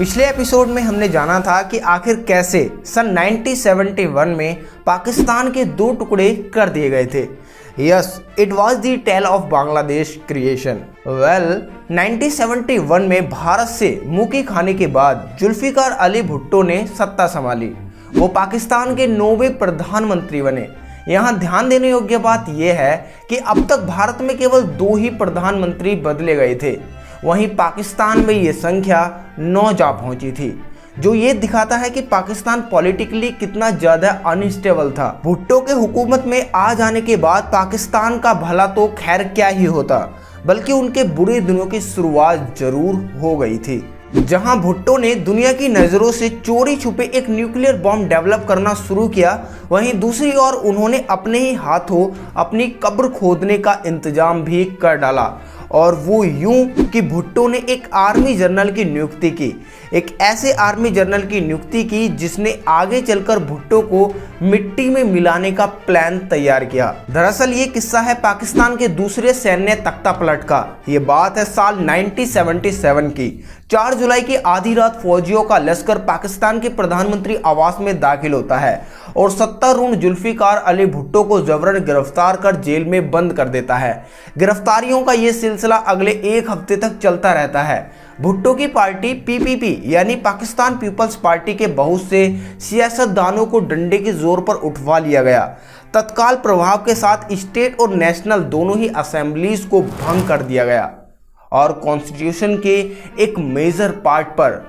पिछले एपिसोड में हमने जाना था कि आखिर कैसे सन 1971 में पाकिस्तान के दो टुकड़े कर दिए गए थे। Yes, it was the tale of Bangladesh creation. 1971 में भारत से मुक्की खाने के बाद जुल्फिकार अली भुट्टो ने सत्ता संभाली। वो पाकिस्तान के 9वें प्रधानमंत्री बने। यहाँ ध्यान देने योग्य बात यह है कि अब तक भारत में केवल 2 ही प्रधानमंत्री बदले गए थे, वहीं पाकिस्तान में ये संख्या 9 जा पहुंची थी, जो ये दिखाता है कि पाकिस्तान पॉलिटिकली कितना ज्यादा अनस्टेबल था। भुट्टो के हुकूमत में आ जाने के बाद पाकिस्तान का भला तो खैर क्या ही होता, बल्कि उनके बुरे दिनों की शुरुआत जरूर हो गई थी। जहां भुट्टो ने दुनिया की नज़रों से चोरी छुपे एक न्यूक्लियर बॉम्ब डेवलप करना शुरू किया, वहीं दूसरी ओर उन्होंने अपने ही हाथों अपनी कब्र खोदने का इंतजाम भी कर डाला। और वो यूं कि भुट्टो ने एक आर्मी जनरल की नियुक्ति की, एक ऐसे आर्मी जनरल की नियुक्ति की जिसने आगे चलकर भुट्टो को मिट्टी में मिलाने का प्लान तैयार किया। दरअसल ये किस्सा है पाकिस्तान के दूसरे सैन्य तख्ता पलट का। ये बात है साल 1977 की। 4 जुलाई की आधी रात फौजियों का लश्कर पाकिस्तान के प्रधानमंत्री आवास में दाखिल होता है और सत्तारूढ़ जुल्फिकार अली भुट्टो को जबरन गिरफ्तार कर जेल में बंद कर देता है। गिरफ्तारियों का ये सिलसिला अगले 1 हफ्ते तक चलता रहता है। भुट्टो की पार्टी पीपीपी यानी पाकिस्तान पीपल्स पार्टी के बहुत से सियासतदानों को डंडे के जोर पर उठवा लिया गया। तत्काल प्रभाव के साथ स्टेट और नेशनल दोनों ही असेंबलीज को भंग कर दिया गया और कॉन्स्टिट्यूशन के एक मेजर पार्ट पर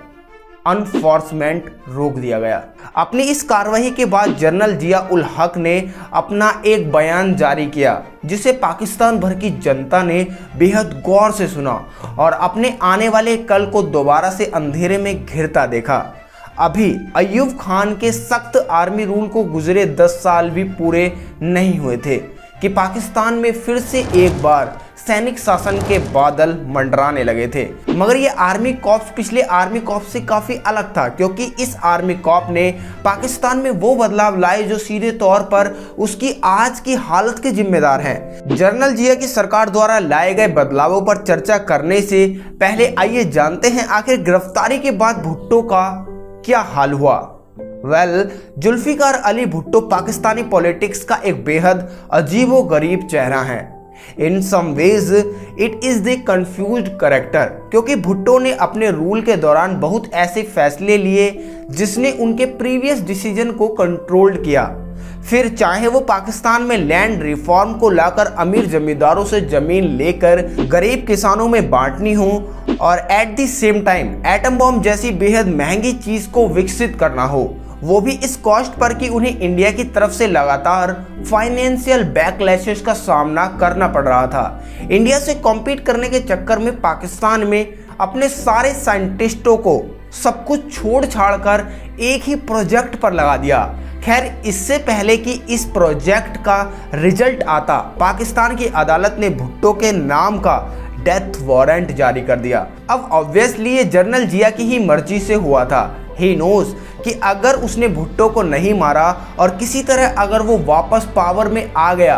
अनफोर्समेंट रोक दिया गया। अपनी इस कार्रवाई के बाद जनरल जिया उल हक ने अपना एक बयान जारी किया, जिसे पाकिस्तान भर की जनता ने बेहद गौर से सुना और अपने आने वाले कल को दोबारा से अंधेरे में घिरता देखा। अभी अय्यूब खान के सख्त आर्मी रूल को गुजरे 10 साल भी पूरे नहीं हुए थे कि पाकिस्तान में फिर से एक बार सैनिक शासन के बादल मंडराने लगे थे। मगर ये आर्मी कॉर्प्स पिछले आर्मी कॉर्प्स से काफी अलग था, क्योंकि इस आर्मी कॉर्प ने पाकिस्तान में वो बदलाव लाए जो सीधे तौर पर उसकी आज की हालत के जिम्मेदार हैं। जनरल जिया की सरकार द्वारा लाए गए बदलावों पर चर्चा करने से पहले आइए जानते हैं आखिर गिरफ्तारी के बाद भुट्टो का क्या हाल हुआ। जुल्फिकार अली भुट्टो पाकिस्तानी पॉलिटिक्स का एक बेहद अजीबोगरीब चेहरा है। In some ways it is the confused character, क्योंकि भुट्टो ने अपने रूल के दौरान बहुत ऐसे फैसले लिए जिसने उनके प्रीवियस डिसीजन को कंट्रोल्ड किया। फिर चाहे वो पाकिस्तान में लैंड रिफॉर्म को लाकर अमीर जमींदारों से जमीन लेकर गरीब किसानों में बांटनी हो, और at the same time atom bomb जैसी बेहद महंगी चीज को विकसित करना हो, वो भी इस कॉस्ट पर कि उन्हें इंडिया की तरफ से लगातार फाइनेंशियल बैकलैशेस का सामना करना पड़ रहा था। इंडिया से कॉम्पीट करने के चक्कर में पाकिस्तान में अपने सारे साइंटिस्टों को सब कुछ छोड़ छाड़ कर एक ही प्रोजेक्ट पर लगा दिया। खैर, इससे पहले कि इस प्रोजेक्ट का रिजल्ट आता, पाकिस्तान की अदालत ने भुट्टो के नाम का डेथ वारंट जारी कर दिया। अब ऑब्वियसली ये जनरल जिया की ही मर्जी से हुआ था। ही नोज कि अगर उसने भुट्टो को नहीं मारा और किसी तरह अगर वो वापस पावर में आ गया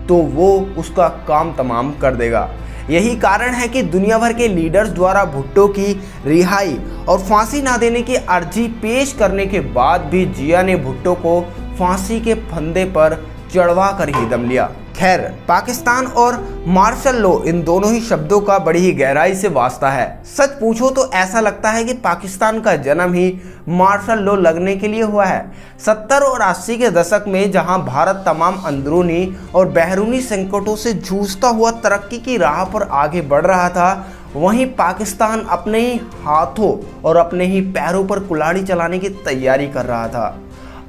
तो वो उसका काम तमाम कर देगा। यही कारण है कि दुनिया भर के लीडर्स द्वारा भुट्टो की रिहाई और फांसी ना देने की अर्जी पेश करने के बाद भी जिया ने भुट्टो को फांसी के फंदे पर चढ़वा कर ही दम लिया। खैर, पाकिस्तान और मार्शल लॉ इन दोनों ही शब्दों का बड़ी ही गहराई से वास्ता है। सच पूछो तो ऐसा लगता है कि पाकिस्तान का जन्म ही मार्शल लॉ लगने के लिए हुआ है। 70 और 80 के दशक में जहां भारत तमाम अंदरूनी और बैरूनी संकटों से जूझता हुआ तरक्की की राह पर आगे बढ़ रहा था, वहीं पाकिस्तान अपने ही हाथों और अपने ही पैरों पर कुल्हाड़ी चलाने की तैयारी कर रहा था।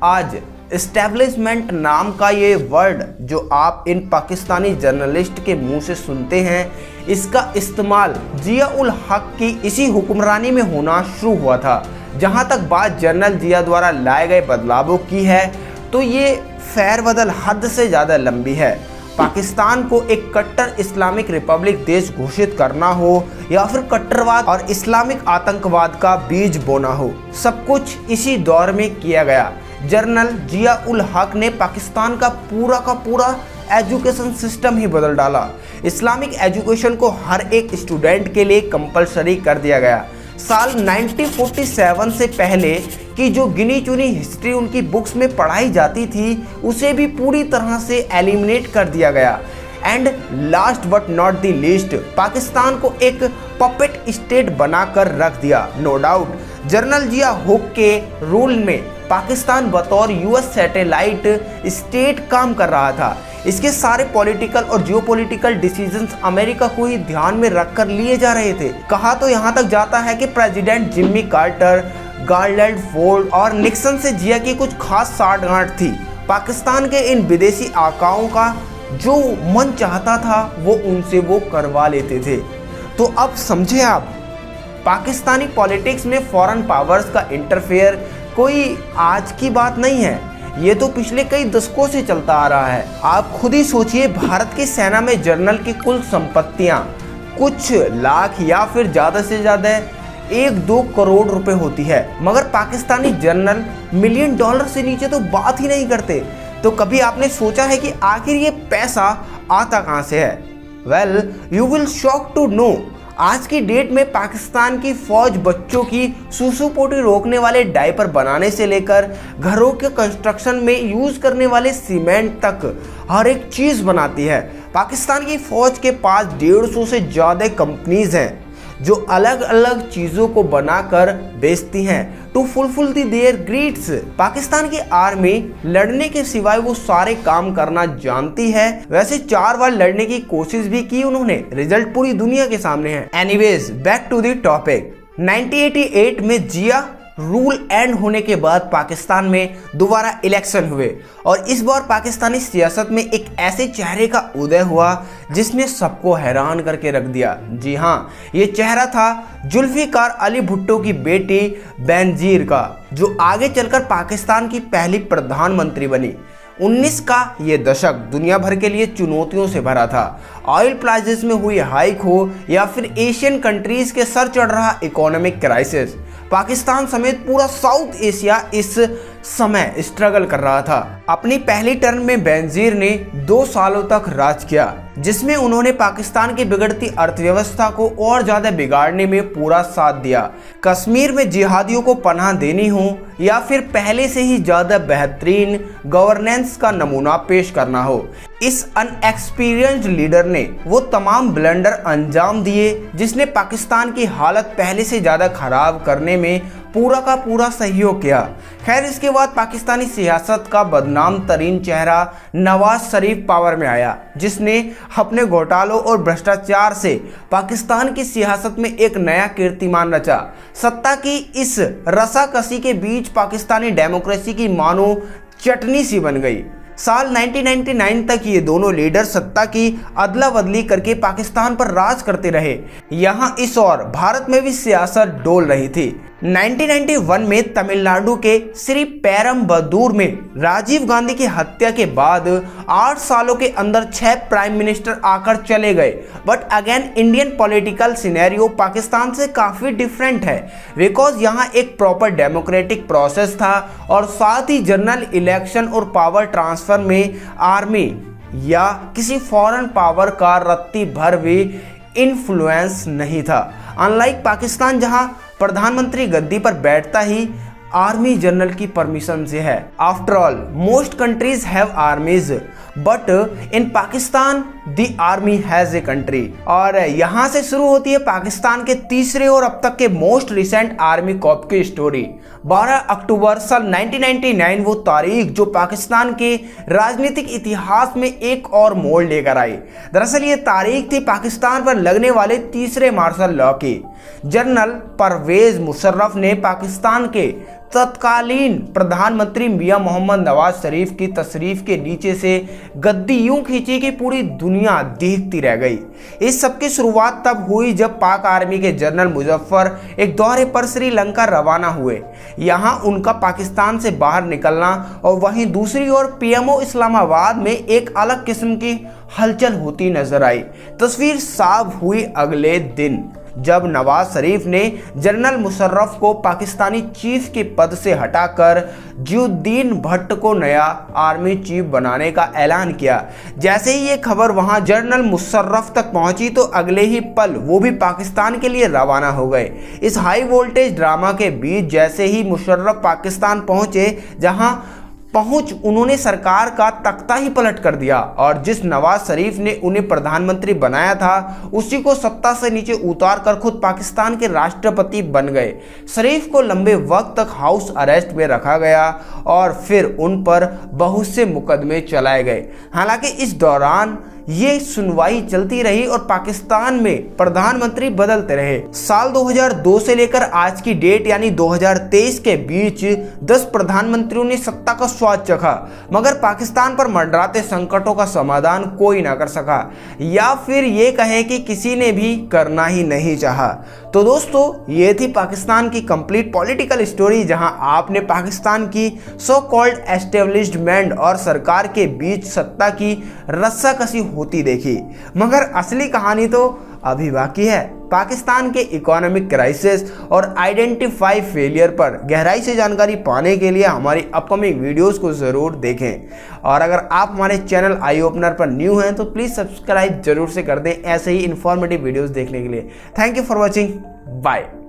आज एस्टेब्लिशमेंट नाम का ये वर्ड जो आप इन पाकिस्तानी जर्नलिस्ट के मुंह से सुनते हैं, इसका इस्तेमाल जिया उल हक की इसी हुक्मरानी में होना शुरू हुआ था। जहां तक बात जनरल जिया द्वारा लाए गए बदलावों की है, तो ये फेरबदल हद से ज़्यादा लंबी है। पाकिस्तान को एक कट्टर इस्लामिक रिपब्लिक देश घोषित करना हो या फिर कट्टरवाद और इस्लामिक आतंकवाद का बीज बोना हो, सब कुछ इसी दौर में किया गया। जनरल जिया उल हक ने पाकिस्तान का पूरा एजुकेशन सिस्टम ही बदल डाला। इस्लामिक एजुकेशन को हर एक स्टूडेंट के लिए कंपलसरी कर दिया गया। साल 1947 से पहले की जो गिनी चुनी हिस्ट्री उनकी बुक्स में पढ़ाई जाती थी उसे भी पूरी तरह से एलिमिनेट कर दिया गया। And last but not the least, Pakistan को एक पपेट स्टेट बनाकर रख दिया। नो डाउट जनरल जिया हुक के रूल में पाकिस्तान बतौर यूएस सैटेलाइट स्टेट काम कर रहा था। इसके सारे पॉलिटिकल और जियोपॉलिटिकल डिसीजंस अमेरिका को ही ध्यान में रखकर लिए जा रहे थे। कहा तो यहाँ तक जाता है कि president Jimmy Carter, garland Ford और निक्सन से जिया की कुछ खास साठगांठ थी। पाकिस्तान के इन विदेशी आकाओं का जो मन चाहता था वो उनसे वो करवा लेते थे। तो अब समझे आप, पाकिस्तानी पॉलिटिक्स में फॉरेन पावर्स का इंटरफेयर कोई आज की बात नहीं है, ये तो पिछले कई दशकों से चलता आ रहा है। आप खुद ही सोचिए, भारत की सेना में जनरल की कुल संपत्तियां कुछ लाख या फिर ज़्यादा से ज़्यादा 1-2 करोड़ रुपए होती है, मगर पाकिस्तानी जनरल $1 मिलियन से नीचे तो बात ही नहीं करते। तो कभी आपने सोचा है कि आखिर ये पैसा आता कहाँ से है? Well, you will shock to know, आज की डेट में पाकिस्तान की फौज बच्चों की सुसुपोटी रोकने वाले डायपर बनाने से लेकर घरों के कंस्ट्रक्शन में यूज करने वाले सीमेंट तक हर एक चीज बनाती है। पाकिस्तान की फौज के पास 150 से ज्यादा कंपनीज हैं जो अलग अलग चीजों को बनाकर बेचती हैं to fulfil their greeds. Pakistan की आर्मी लड़ने के सिवाय वो सारे काम करना जानती है। वैसे 4 बार लड़ने की कोशिश भी की उन्होंने, रिजल्ट पूरी दुनिया के सामने है। Anyways, back to the topic. 1988 में जिया रूल एंड होने के बाद पाकिस्तान में दोबारा इलेक्शन हुए और इस बार पाकिस्तानी सियासत में एक ऐसे चेहरे का उदय हुआ जिसने सबको हैरान करके रख दिया। जी हाँ, ये चेहरा था जुल्फिकार अली भुट्टो की बेटी बेनजीर का, जो आगे चलकर पाकिस्तान की पहली प्रधानमंत्री बनी। 19 का ये दशक दुनिया भर के लिए चुनौतियों से भरा था। ऑयल प्राइसेस में हुई हाइक हो या फिर एशियन कंट्रीज के सर चढ़ रहा इकोनॉमिक क्राइसिस, पाकिस्तान समेत पूरा साउथ एशिया इस समय स्ट्रगल कर रहा था। अपनी पहली टर्म में बेनजीर ने 2 सालों तक राज किया, जिसमें उन्होंने पाकिस्तान की बिगड़ती अर्थव्यवस्था को और ज्यादा बिगाड़ने में पूरा साथ दिया। कश्मीर में जिहादियों को पनाह देनी हो या फिर पहले से ही ज्यादा बेहतरीन गवर्नेंस का नमूना पेश करना हो, इस अनएक्सपीरियंस्ड लीडर ने वो तमाम ब्लंडर अंजाम दिए जिसने पाकिस्तान की हालत पहले से ज्यादा खराब करने में पूरा का पूरा सहयोग किया। खैर, इसके बाद पाकिस्तानी सियासत का बदनाम तरीन चेहरा नवाज शरीफ पावर में आया, जिसने अपने घोटालों और भ्रष्टाचार से पाकिस्तान की सियासत में एक नया कीर्तिमान रचा। सत्ता की इस रसाकसी के बीच पाकिस्तानी डेमोक्रेसी की मानो चटनी सी बन गई। साल 1999 तक ये दोनों लीडर सत्ता की अदला बदली करके पाकिस्तान पर राज करते रहे। यहाँ इस और भारत में भी सियासत डोल रही थी। 1991 में तमिलनाडु के श्री पेरम्बदूर में राजीव गांधी की हत्या के बाद 8 सालों के अंदर 6 प्राइम मिनिस्टर आकर चले गए। But again Indian political scenario Pakistan से काफ़ी डिफरेंट है, बिकॉज यहाँ एक प्रॉपर डेमोक्रेटिक प्रोसेस था और साथ ही जनरल इलेक्शन और पावर ट्रांसफर में आर्मी या किसी फॉरेन पावर का रत्ती भर भी इन्फ्लुएंस नहीं था। अनलाइक पाकिस्तान जहां प्रधानमंत्री गद्दी पर बैठता ही आर्मी जनरल की परमिशन से है। After all most countries have आर्मीज but in Pakistan the army has a country. और यहाँ से शुरू होती है पाकिस्तान के तीसरे और अब तक के मोस्ट रिसेंट आर्मी कॉप की स्टोरी। 12 अक्टूबर साल 1999 वो तारीख जो पाकिस्तान के राजनीतिक इतिहास में एक और मोड़ लेकर आई। दरअसल ये तारीख थी पाकिस्तान पर लगने वाले तीसरे मार्शल लॉ की। जनरल परवेज मुशर्रफ ने पाकिस्तान के तत्कालीन प्रधानमंत्री मियां मोहम्मद नवाज शरीफ की तशरीफ के नीचे से गद्दी यूं खींची कि पूरी दुनिया देखती रह गई। इस सब की शुरुआत तब हुई जब पाक आर्मी के जनरल मुजफ्फर एक दौरे पर श्रीलंका रवाना हुए। यहां उनका पाकिस्तान से बाहर निकलना और वहीं दूसरी ओर पीएमओ इस्लामाबाद में एक अलग किस्म की हलचल होती नजर आई। तस्वीर साफ हुई अगले दिन जब नवाज शरीफ ने जनरल मुशर्रफ को पाकिस्तानी चीफ के पद से हटाकर जियाउद्दीन भट्ट को नया आर्मी चीफ बनाने का ऐलान किया। जैसे ही ये खबर वहां जनरल मुशर्रफ तक पहुंची तो अगले ही पल वो भी पाकिस्तान के लिए रवाना हो गए। इस हाई वोल्टेज ड्रामा के बीच जैसे ही मुशर्रफ पाकिस्तान पहुंचे, जहां उन्होंने सरकार का तख्ता ही पलट कर दिया और जिस नवाज शरीफ ने उन्हें प्रधानमंत्री बनाया था उसी को सत्ता से नीचे उतार कर खुद पाकिस्तान के राष्ट्रपति बन गए। शरीफ को लंबे वक्त तक हाउस अरेस्ट में रखा गया और फिर उन पर बहुत से मुकदमे चलाए गए। हालांकि इस दौरान ये सुनवाई चलती रही और पाकिस्तान में प्रधानमंत्री बदलते रहे। साल 2002 से लेकर आज की डेट यानी 2023 के बीच 10 प्रधानमंत्रियों ने सत्ता का स्वाद चखा, मगर पाकिस्तान पर मंडराते संकटों का समाधान कोई ना कर सका, या फिर ये कहे कि किसी ने भी करना ही नहीं चाहा। तो दोस्तों, ये थी पाकिस्तान की कंप्लीट पॉलिटिकल स्टोरी, जहां आपने पाकिस्तान की सो कॉल्ड एस्टेब्लिशमेंट और सरकार के बीच सत्ता की रस्साकसी होती देखी, मगर असली कहानी तो अभी बाकी है। पाकिस्तान के इकोनॉमिक क्राइसिस और आइडेंटिफाई फेलियर पर गहराई से जानकारी पाने के लिए हमारी अपकमिंग वीडियोस को ज़रूर देखें। और अगर आप हमारे चैनल आई ओपनर पर न्यू हैं तो प्लीज़ सब्सक्राइब जरूर से कर दें ऐसे ही इन्फॉर्मेटिव वीडियोस देखने के लिए। Thank you for watching, bye.